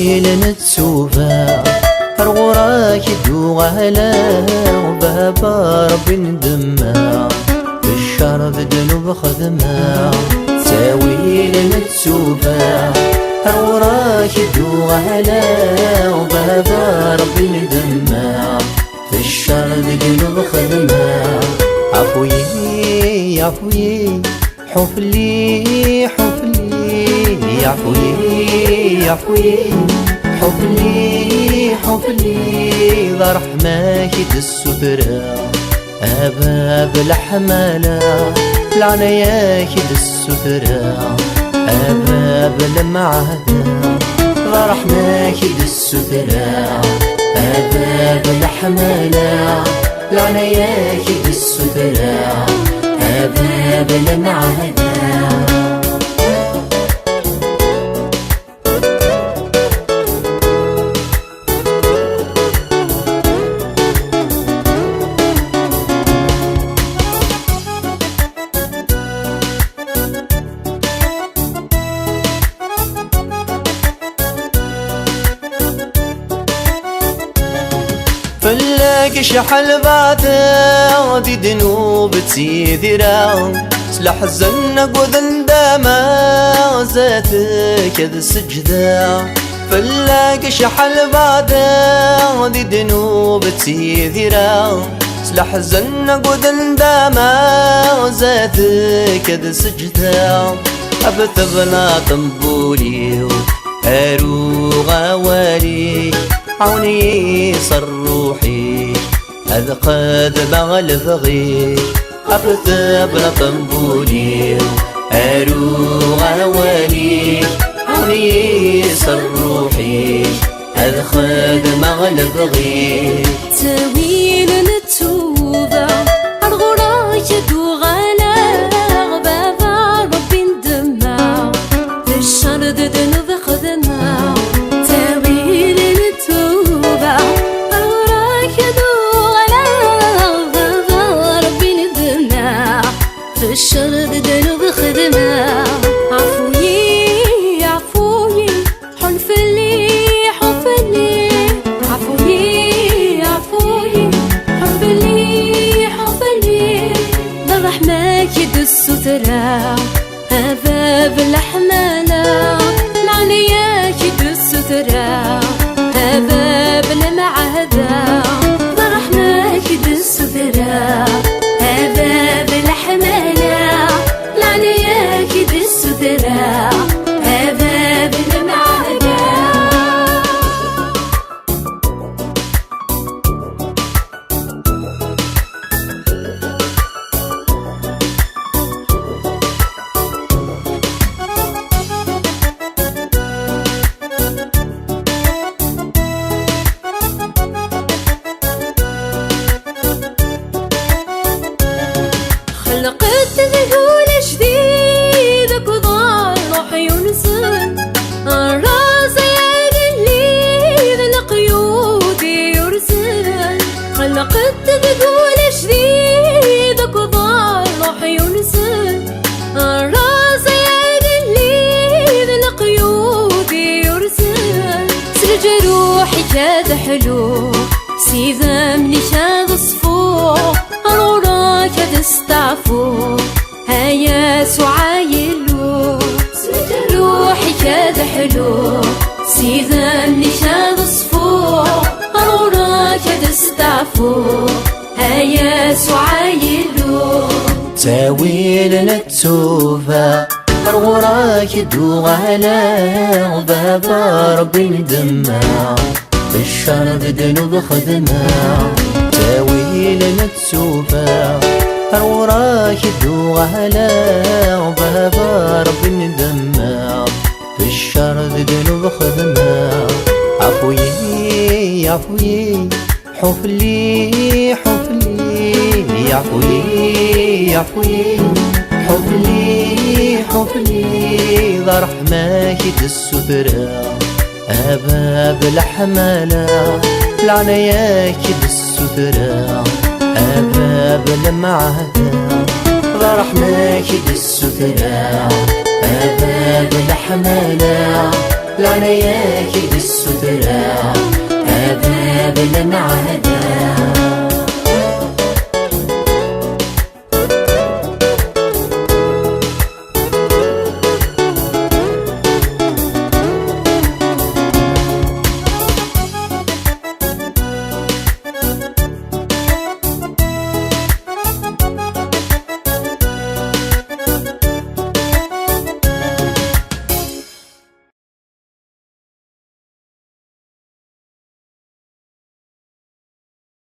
تاويل نتسوفا الغراك دوغالا وبابا ربي ندمع بالشر ذنوب خدمة تاويل نتسوفا الغراك دوغالا وبابا ربي ندمع بالشر ذنوب خدمة عفوي عفوي حفلي حفلي عفوي عفوي حفلي حفلي ذا رحماك السترة أباب الحمالة العناياك السترة أباب المعهدة ذا رحماك السترة أباب الحمالة العناياك السترة أباب المعهدة فلاك شحال بعدا دي دنوب تسيذرا سلاح الزنق وذنداما زاتك هذا السجدة فلاك شحال بعدا دي دنوب تسيذرا سلاح الزنق وذنداما زاتك هذا السجدة أبثبنا طنبولي هاروغا والي عوني صر روحي هذا قد بغى البغي أبثبنا طنبولي أروغ والي عوني صر روحي هذا قد بغى البغي تاويل نتوبة الغراك دوغالا بابا ربي ندمع بالشر ذنوب خدمة الشر ذنوب خدمة عفوي عفوي حنفلي حنفلي عفوي عفوي حنفلي حنفلي بالرحمة يد السترة أباب الحمالة العناية يد السترة أباب المعهدة بالرحمة يد السترة أباب الحمالة العناية كد السترة أباب المعهدة خلقت ذهول جديدك وضاع روحي ونسن الراس اللي بالقيود يرسل خلقت ذهول جديدك وضاع روحي ونسن الراس اللي بالقيود يرسل سرج روحي كاد حلو سيذا مني شاد صفوح الغراك تستعفو هيا سعايلو سرج روحي كاد حلو سيذا مني شاد صفوح الغراك تستعفو هيا سعايلو تاويل نتسوفا الغراك دوغالا وبابا ربي ندمع بالشر ذنوب خدمة تاويل نتسوفا الغراك دوغالا وبابا ربي ندمع بالشر ذنوب خدمة عفوي عفوي حفلي حفلي عفوي عفوي حفلي حفلي ذا رحماك السترة أباب الحمالة العناياك السترة أباب المعهدة ذا رحماك السترة أباب الحمالة لعنياك بالسترة أباب المعادة